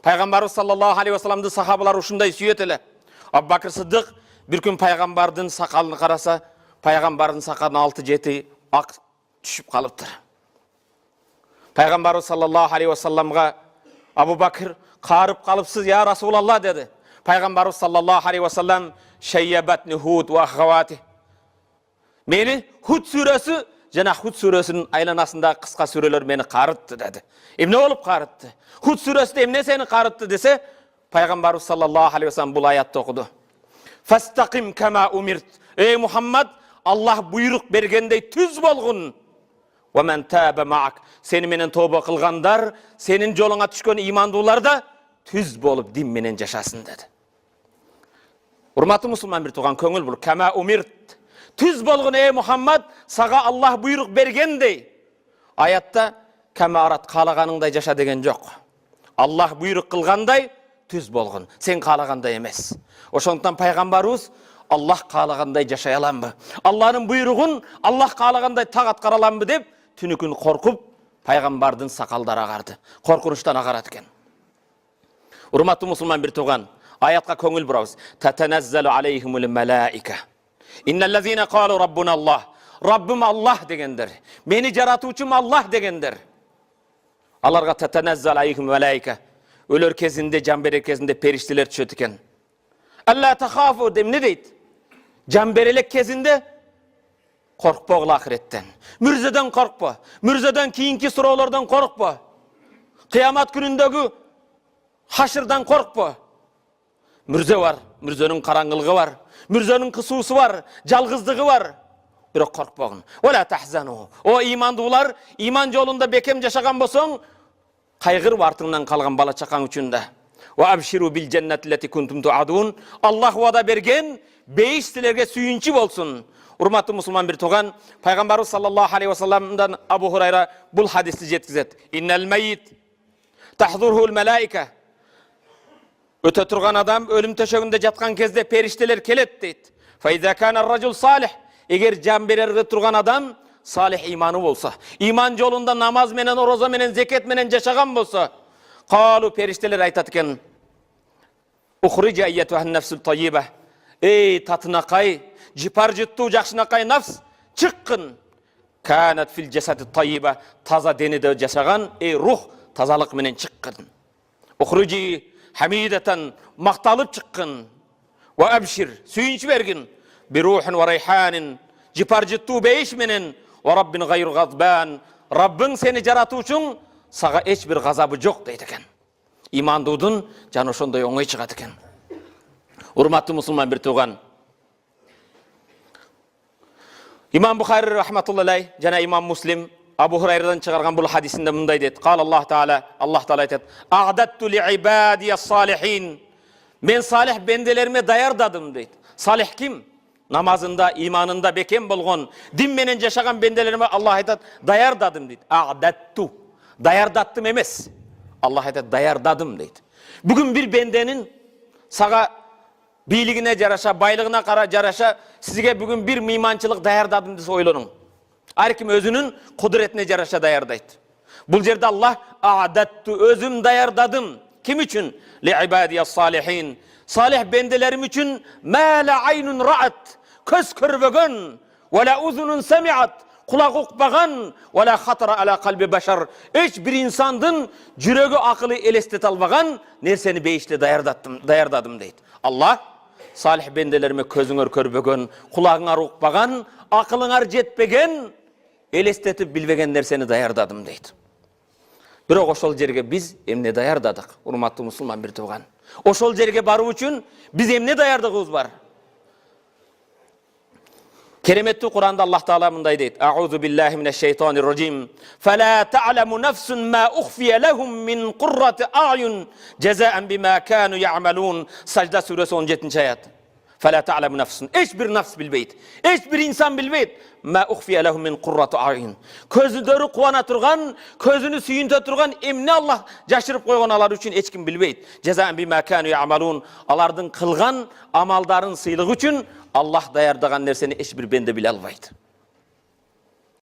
Пайғамбарыбыз саллаллаху алейхи вассаламды сахабалар ушундай сүйөт эле. Абу Бакр Сыддык bir күн пайгамбардын сакалын караса, пайгамбардын сакалына 6-7 ак түшүп калыптыр. Пайгамбарыбыз саллаллаху алейхи вассаламга Абу Бакр карып калыпсыз я Расулаллах dedi. Пайгамбарыбыз саллаллаху алейхи вассалам шайябатни Худ ва ахвати. Мени Худ сүрөсү жана Худ сүрөсүнүн айланасындагы кыска сүрөлөр мени карытты dedi. Эмне болуп карытты? Худ сүрөсүндө эмне сени карытты десе, Пайгамбарыбыз саллаллаху алейхи вассалам бул аятты окуду. Фастақим кама умирт. Ey Muhammed, Allah buyruk bергендей түз болгун. Ва мен таба маак. Сени менен тоба кылгандар, сенин жолуңа түшкөн имандуулар да түз болуп дин менен жашасын dedi. Урматтуу мусулман бир тууган, көңүл бул. Кама умирт. Түз болгун ey Muhammed, сага Allah буйрук бергендей. Аятта кама арат каалаганыңдай жаша деген жок. Allah буйрук кылгандай түз болгун. Сен каалагандай эмес. Ошондуктан пайгамбарыбыз Аллах каалагандай жашай аламбы? Алланын буйругун Аллах каалагандай так аткара аламбы деп түнү-күн коркуп пайгамбардын сакалдары агарды. Коркунучтан агарат экен. Урматтуу мусулман бир тууган, аятка көңүл бурабыз. Татаназзалу алейхимул малаика. Инналлазина калу раббуна Аллах. Раббым Аллах дегендер. Мени жаратуучум Аллах дегендер. Аларга татаназзалу алейхимул малаика. Өлөр кезинде, жан берер кезинде периштелер түшөт экен. Алла тахафу деп не дейт? Жан берелек кезинде коркпогула ахиреттен. Мүрзөдөн коркпо. Мүрзөдөн кийинки суроолордон коркпо. Кыямат күнүндөгү хашырдан коркпо. Мүрзө бар, мүрзөнүн караңгылыгы бар, мүрзөнүн кысуусу бар, жалгыздыгы бар. Бирок коркпогун. Вала тахзану. О имандуулар, иман жолунда бекем жашаган болсоң, кайгырып артыңдан калган бала чакаң үчүн да. Ва абширу бил джаннати лати кунтум туадун. Аллах вада берген бейиш силерге сүйүнчү болсун. Урматтуу мусулман бир тууган, пайгамбарыбыз саллаллаху алейхи вассаламдан Абу Хурайра бул хадисти жеткизет. Иннал майит тахдурхул малаика. Өтө турган адам өлүм төшөгүндө жаткан кезде периштелер келет дейт. Файза кана ар-ражул салих. Эгер жан берерге турган адам салих иманы болса, иман жолунда намаз менен, ороза менен, зекет менен жашаган болса, калу периштелер айтат экен. Ухрижа айятухан нафсул тайиба. Эй татынакай, жипар жыттуу жакшынакай нафс, чыккын. Канат фил жасати тайиба. Таза денеде жашаган, эй рух тазалык менен чыккын. Ухрижи хамидатан, макталып чыккын. Ва абшир, сүйүнчү бергин. Бирухин ва райханин, жипар жыттуу бейиш менен. Ва раббин гайру газбан. Раббың сени жаратуучуң сага эч бир газабы жок дейт экен. Имандуудун жаны ошондой оңой чыгат экен. Урматтуу мусулман бир тууган, Имам Бухари рахматуллахи жана Имам Муслим Абу Хурайрадан чыгарган бул хадисинде мындай дейт. Кал Аллах Таала айтат: "A'dadtu li'ibadiyas salihin." Мен салих бенделериме даярдадым дейт. Салих ким? Намазында, иманында бекем болгон, дин менен жашаган бенделериме Аллах айтат, даярдадым дейт. A'dadtu. Даярдаттым эмес. Аллах айтат, даярдадым дейт. Бүгүн бир бенденин сага бийлигине жараша, байлыгына кара жараша, сизге бүгүн бир мыйманчылык даярдадым десе ойлонуң. Ар ким өзүнүн кудуретине жараша даярдайт. Бул жерде Аллах a'dadtu, өзүм даярдадым. Ким үчүн? Li'ibadiyas salihin. Салих бенделерим үчүн мала айнун раат, көз көрбөгөн, вала узунун самиат, кулак укпаган, вала хатара ала калби башар, эч бир инсандын жүрөгү акылы элестете албаган нерсени бейиште даярдадым дейт. Аллах салих бенделериме көзүңөр көрбөгөн, кулагыңар укпаган, акылыңар жетпеген, элестетип билбеген нерсени даярдадым дейт. Бирок ошол жерге биз эмне даярдадык? Урматтуу мусулман бир тууган. Ошол жерге баруу үчүн биз эмне даярдыгыбыз бар? Кереметтүү Куранда Аллах Таала мындай дейт: "А'узу биллахи минеш шейтанир раджим. Фала та'ламу нафсун ма ухфия лахум мин qurrati a'yun jazaan bima kanu ya'malun." Sajda suresi 17-aят. Fala ta'lamu nafsun. Eç bir nafs bilbeyt. Eç bir insan bilbeyt. Ma ukhfiya lahum min qurrati a'yun. Közüdörü quvana turgan, közünü suyunta turgan emne Allah jaşırıp koygan alar üçün eç kim bilbeyt. Jazaan bima kanu ya'malun. Alardın kılgan amaldарын sıylığı üçün Allah dayardagan nerseni eç bir bende bile albaydı.